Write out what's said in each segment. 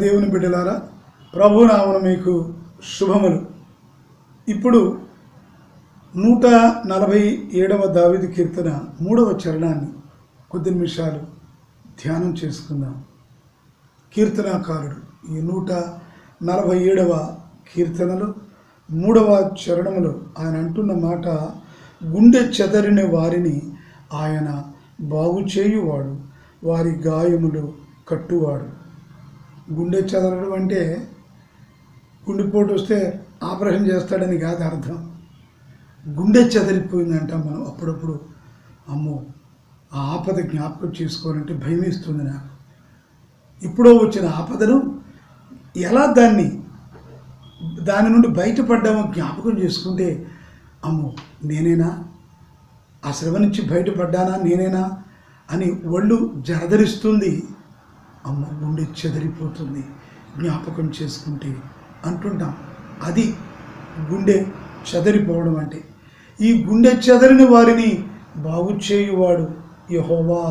దేవుని బిడ్డలారా, ప్రభునామమున మీకు శుభములు. ఇప్పుడు 147వ దావీదు కీర్తన 3వ చరణాన్ని కొద్ది నిమిషాలు ధ్యానం చేసుకుందాం. కీర్తనాకారుడు ఈ 147వ కీర్తనలో 3వ చరణములో ఆయన అంటున్న మాట, గుండె చెదరిన వారిని ఆయన బాగు చేయువాడు, వారి గాయములు కట్టువాడు. గుండె చెదరడం అంటే గుండెపోటు వస్తే ఆపరేషన్ చేస్తాడని కాదు అర్థం. గుండె చెదరిపోయిందంటాం మనం. అప్పుడప్పుడు అమ్మో ఆ ఆపద జ్ఞాపకం చేసుకోవాలంటే భయం వేస్తుంది నాకు. ఇప్పుడో వచ్చిన ఆపదను ఎలా దాని నుండి బయటపడ్డామో జ్ఞాపకం చేసుకుంటే, అమ్మో నేనేనా, ఆ శ్రమ నుంచి బయటపడ్డానా నేనేనా అని ఒళ్ళు జరదరిస్తుంది. అమ్మ గుండె చెదిరిపోతుంది జ్ఞాపకం చేసుకుంటే అంటుంటాం. అది గుండె చెదరిపోవడం అంటే. ఈ గుండె చెదరిన వారిని బాగు చేయువాడు యెహోవా.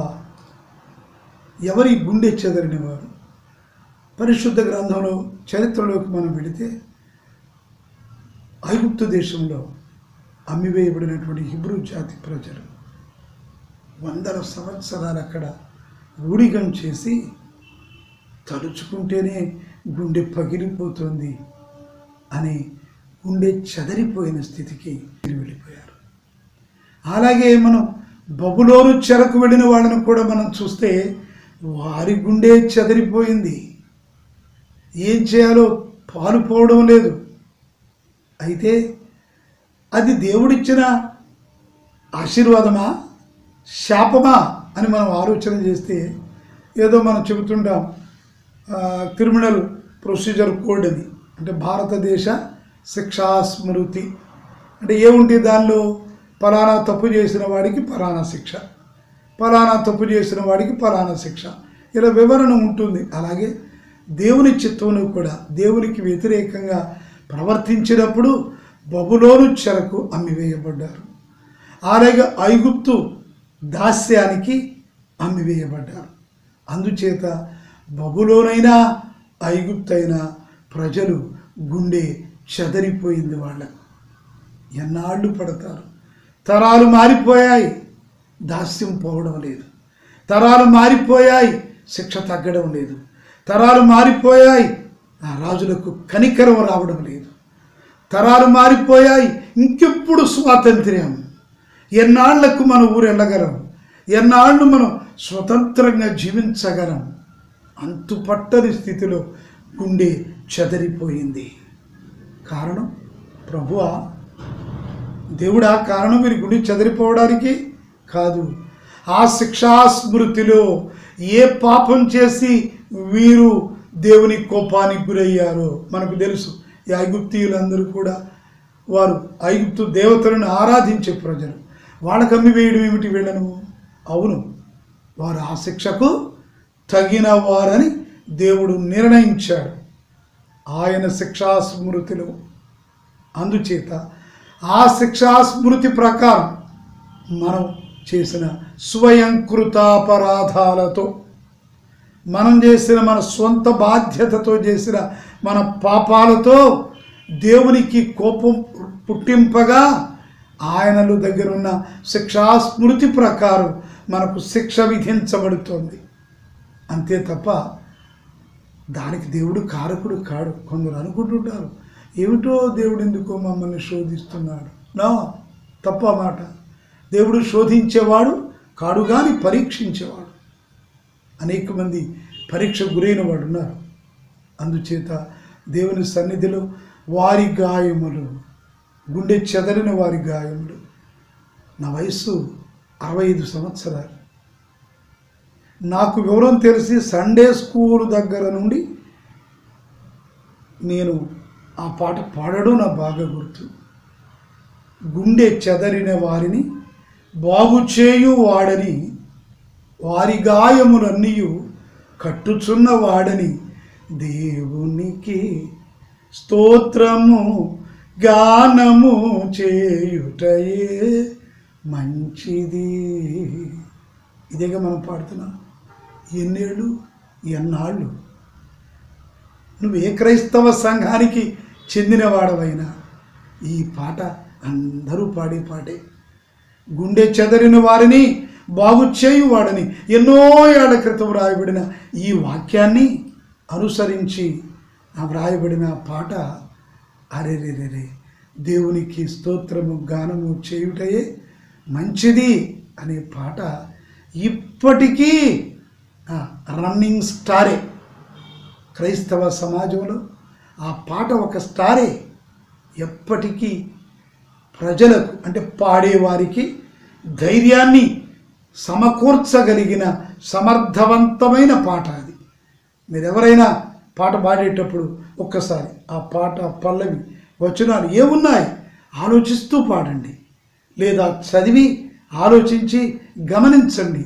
ఎవరి గుండె చెదరిన వారు? పరిశుద్ధ గ్రంథంలో చరిత్రలోకి మనం వెళితే, ఐగుప్తు దేశంలో అమ్మివేయబడినటువంటి హిబ్రూ జాతి ప్రజలు 100 సంవత్సరాలు అక్కడ ఊడిగం చేసి తలుచుకుంటేనే గుండె పగిలిపోతుంది అని గుండె చెదరిపోయిన స్థితికి వెళ్ళిపోయారు. అలాగే మనం బబులోను చెరకు వెళ్ళిన వాళ్ళని కూడా మనం చూస్తే వారి గుండె చెదరిపోయింది. ఏం చేయాలో పాలుపోవడం లేదు. అయితే అది దేవుడిచ్చిన ఆశీర్వాదమా శాపమా అని మనం ఆలోచన చేస్తే, ఏదో మనం చెబుతుంటాం క్రిమినల్ ప్రొసీజర్ కోడ్ అని, అంటే భారతదేశ శిక్షా స్మృతి అంటే ఏముంటే దానిలో ఫలానా తప్పు చేసిన వాడికి ఫలానా శిక్ష, ఫలానా తప్పు చేసిన వాడికి ఫలానా శిక్ష, ఇలా వివరణ ఉంటుంది. అలాగే దేవుని చిత్తంలో కూడా దేవునికి వ్యతిరేకంగా ప్రవర్తించినప్పుడు బబులోను చెరకు అమ్మివేయబడ్డారు. అలాగే ఐగుప్తు దాస్యానికి అమ్మివేయబడ్డారు. అందుచేత బబులోనైనా ఐగుప్తైనా ప్రజలు గుండె చెదరిపోయింది వాళ్ళకు. ఎన్నాళ్ళు పడతారు? తరాలు మారిపోయాయి, దాస్యం పోవడం లేదు. తరాలు మారిపోయాయి, శిక్ష తగ్గడం లేదు. తరాలు మారిపోయాయి, ఆ రాజులకు కనికరం రావడం లేదు. తరాలు మారిపోయాయి, ఇంకెప్పుడు స్వాతంత్ర్యం? ఎన్నాళ్లకు మన ఊరు వెళ్ళగలం? ఎన్నాళ్ళు మనం స్వతంత్రంగా జీవించగలం? అంతుపట్టని స్థితిలో గుండె చెదరిపోయింది. కారణం ప్రభువా, దేవుడా కారణం వీరి గుండె చెదరిపోవడానికి? కాదు. ఆ శిక్షా స్మృతిలో ఏ పాపం చేసి వీరు దేవుని కోపానికి గురయ్యారో మనకు తెలుసు. ఈ ఐగుప్తీయులందరూ కూడా వారు ఐగుప్తు దేవతలను ఆరాధించే ప్రజలు. వాళ్ళకు అమ్మివేయడం ఏమిటి వీళ్ళను? అవును, వారు ఆ శిక్షకు తగిన వారని దేవుడు నిర్ణయించాడు ఆయన శిక్షా స్మృతిలో. అందుచేత ఆ శిక్షా స్మృతి ప్రకారం మనం చేసిన స్వయంకృతాపరాధాలతో, మనం చేసిన మన సొంత బాధ్యతతో చేసిన మన పాపాలతో దేవునికి కోపం పుట్టింపగా ఆయనలు దగ్గర ఉన్న శిక్షా స్మృతి ప్రకారం మనకు శిక్ష విధించబడుతోంది. అంతే తప్ప దానికి దేవుడు కారకుడు కాడు. కొందరు అనుకుంటుంటారు, ఏమిటో దేవుడు ఎందుకో మమ్మల్ని శోధిస్తున్నాడు. నా తప్ప మాట. దేవుడు శోధించేవాడు కాడు కానీ పరీక్షించేవాడు. అనేక మంది పరీక్ష గురైన వాడు ఉన్నారు. అందుచేత దేవుని సన్నిధిలో వారి గాయములు, గుండె చెదరిన వారి గాయములు. నా వయస్సు 65 సంవత్సరాలు. నాకు వివరం తెలిసి సండే స్కూల్ దగ్గర నుండి నేను ఆ పాట పాడడం నాకు బాగా గుర్తు. గుండె చెదరిన వారిని బాగు చేయు వాడని, వారి గాయములన్నీ కట్టుచున్న వాడని, దేవునికి స్తోత్రము గానము చేయుటయే మంచిది. ఇదేగా మనం పాడుతున్నాం. ఎన్నేళ్ళు ఎన్నాళ్ళు నువ్వు ఏ క్రైస్తవ సంఘానికి చెందినవాడవైనా ఈ పాట అందరూ పాడే పాటే. గుండె చెదరిన వారిని బాగు చేయువాడని ఎన్నో ఏళ్ల క్రితం వ్రాయబడిన ఈ వాక్యాన్ని అనుసరించి వ్రాయబడిన పాట అరెరెరెరే దేవునికి స్తోత్రము గానము చేయుటయే మంచిది అనే పాట ఇప్పటికీ రన్నింగ్ స్టారే. క్రైస్తవ సమాజంలో ఆ పాట ఒక స్టారే. ఎప్పటికీ ప్రజలకు అంటే పాడేవారికి ధైర్యాన్ని సమకూర్చగలిగిన సమర్థవంతమైన పాట అది. మీరు ఎవరైనా పాట పాడేటప్పుడు ఒక్కసారి ఆ పాట పల్లవి వచనాలు ఏమున్నాయి ఆలోచిస్తూ పాడండి, లేదా చదివి ఆలోచించి గమనించండి.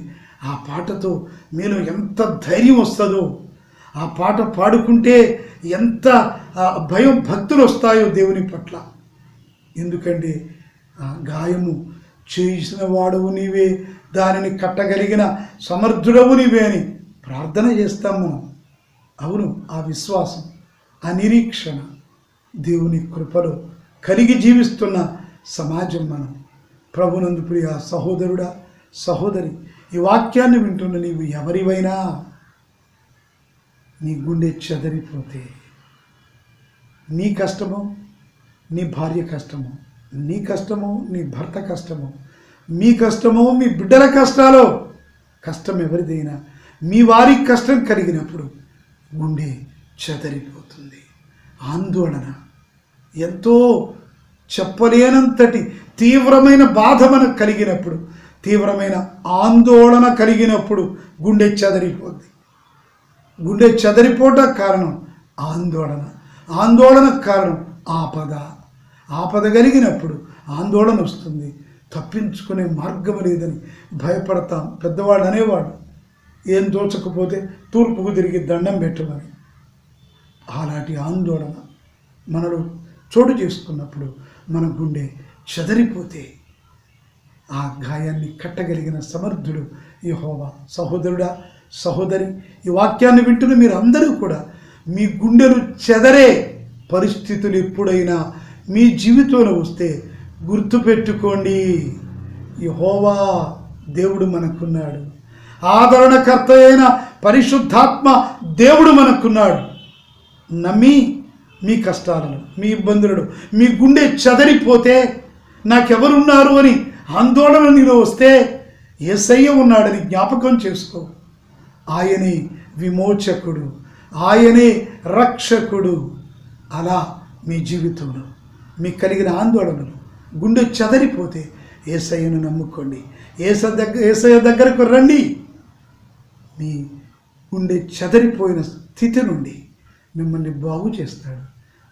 ఆ పాటతో మీలో ఎంత ధైర్యం వస్తుందో, ఆ పాట పాడుకుంటే ఎంత భయం భక్తులు వస్తాయో దేవుని పట్ల. ఎందుకంటే గాయము చేసిన వాడవు నీవే, దానిని కట్టగలిగిన సమర్థుడవు నీవే అని ప్రార్థన చేస్తాం మనం. అవును, ఆ విశ్వాసం, ఆ నిరీక్షణ దేవుని కృపలో కలిగి జీవిస్తున్న సమాజం మనం. ప్రభునందు ప్రియ సహోదరుడా, సహోదరి, ఈ వాక్యాన్ని వింటున్న నీవు ఎవరివైనా నీ గుండె చెదరిపోతే, నీ కష్టమో నీ భార్య కష్టమో, నీ కష్టమో నీ భర్త కష్టమో, మీ కష్టమో మీ బిడ్డల కష్టాలో, కష్టం ఎవరిదైనా మీ వారికి కష్టం కలిగినప్పుడు గుండె చెదరిపోతుంది. ఆందోళన, ఎంతో చెప్పలేనంతటి తీవ్రమైన బాధ మనకు కలిగినప్పుడు, తీవ్రమైన ఆందోళన కలిగినప్పుడు గుండె చెదరిపోద్ది. గుండె చెదరిపోవటానికి కారణం ఆందోళన, ఆందోళనకు కారణం ఆపద. ఆపద కలిగినప్పుడు ఆందోళన వస్తుంది, తప్పించుకునే మార్గం లేదని భయపడతాం. పెద్దవాళ్ళు అనేవాడు, ఏం దోచకపోతే తూర్పుకు తిరిగి దండం పెట్టమని. అలాంటి ఆందోళన మనలో చోటు చేసుకున్నప్పుడు మన గుండె చెదరిపోతే ఆ గాయాన్ని కట్టగలిగిన సమర్థుడు యెహోవా. సహోదరుడా, సహోదరి, ఈ వాక్యాన్ని వింటున్న మీరు అందరూ కూడా మీ గుండెలు చెదరే పరిస్థితులు ఎప్పుడైనా మీ జీవితంలో వస్తే గుర్తుపెట్టుకోండి, యెహోవా దేవుడు మనకున్నాడు. ఆదరణకర్త అయిన పరిశుద్ధాత్మ దేవుడు మనకున్నాడు. నమ్మి మీ కష్టాలను, మీ ఇబ్బందులను, మీ గుండె చెదరిపోతే నాకెవరున్నారు అని ఆందోళన నీలో వస్తే యేసయ్య ఉన్నాడని జ్ఞాపకం చేసుకో. ఆయనే విమోచకుడు, ఆయనే రక్షకుడు. అలా మీ జీవితంలో మీకు కలిగిన ఆందోళనలు, గుండె చెదరిపోతే యేసయ్యను నమ్ముకోండి, యేసయ్య దగ్గరకు రండి. మీ గుండె చెదరిపోయిన స్థితి నుండి మిమ్మల్ని బాగు చేస్తాడు,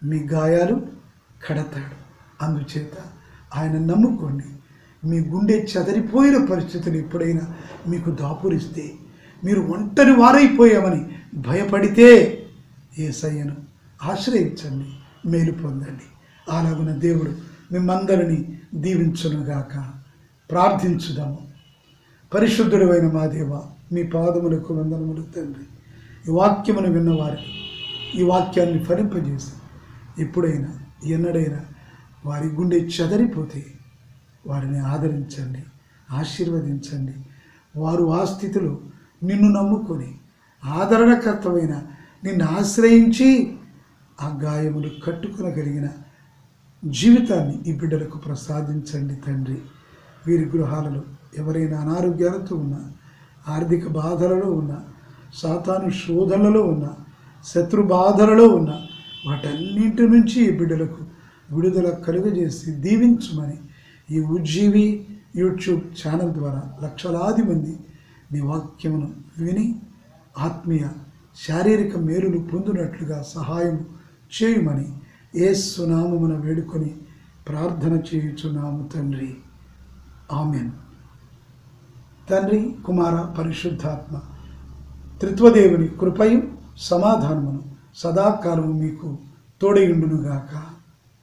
మీ గాయాలు కడతాడు. అందుచేత ఆయన నమ్ముకోండి. మీ గుండె చెదరిపోయిన పరిస్థితులు ఎప్పుడైనా మీకు దాపురిస్తే, మీరు ఒంటరి వారైపోయామని భయపడితే యేసయ్యను ఆశ్రయించండి, మేలు పొందండి. అలాగున దేవుడు మిమ్మందరినీ దీవించునుగాక. ప్రార్థించుదాము. పరిశుద్ధుడైన మా దేవ, మీ పాదములకు వందనములు తండ్రి. ఈ వాక్యమును విన్నవారికి ఈ వాక్యాన్ని ఫలింపజేసి ఎప్పుడైనా ఎన్నడైనా వారి గుండె చెదరిపోతే వారిని ఆదరించండి, ఆశీర్వదించండి. వారు ఆ స్థితిలో నిన్ను నమ్ముకొని ఆదరణకర్తమైన నిన్ను ఆశ్రయించి ఆ గాయములు కట్టుకొనగలిగిన జీవితాన్ని ఈ బిడ్డలకు ప్రసాదించండి తండ్రి. వీరి గృహాలలో ఎవరైనా అనారోగ్యాలతో ఉన్నా, ఆర్థిక బాధలలో ఉన్నా, సాతాను శోధనలలో ఉన్నా, శత్రు బాధలలో ఉన్నా, వాటన్నింటి నుంచి ఈ బిడ్డలకు విడుదల కలుగజేసి దీవించమని ఈ ఉజ్జీవి యూట్యూబ్ ఛానల్ ద్వారా లక్షలాది మంది నీ వాక్యమును విని ఆత్మీయ శారీరక మేలులు పొందినట్లుగా సహాయం చేయమని యేసు నామమున వేడుకొని ప్రార్థన చేయుచున్నాము తండ్రి. ఆమెన్. తండ్రి, కుమార, పరిశుద్ధాత్మ త్రిత్వదేవుని కృపయు సమాధానమును సదాకాలము మీకు తోడయుండునుగాక.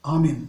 ఆమెన్.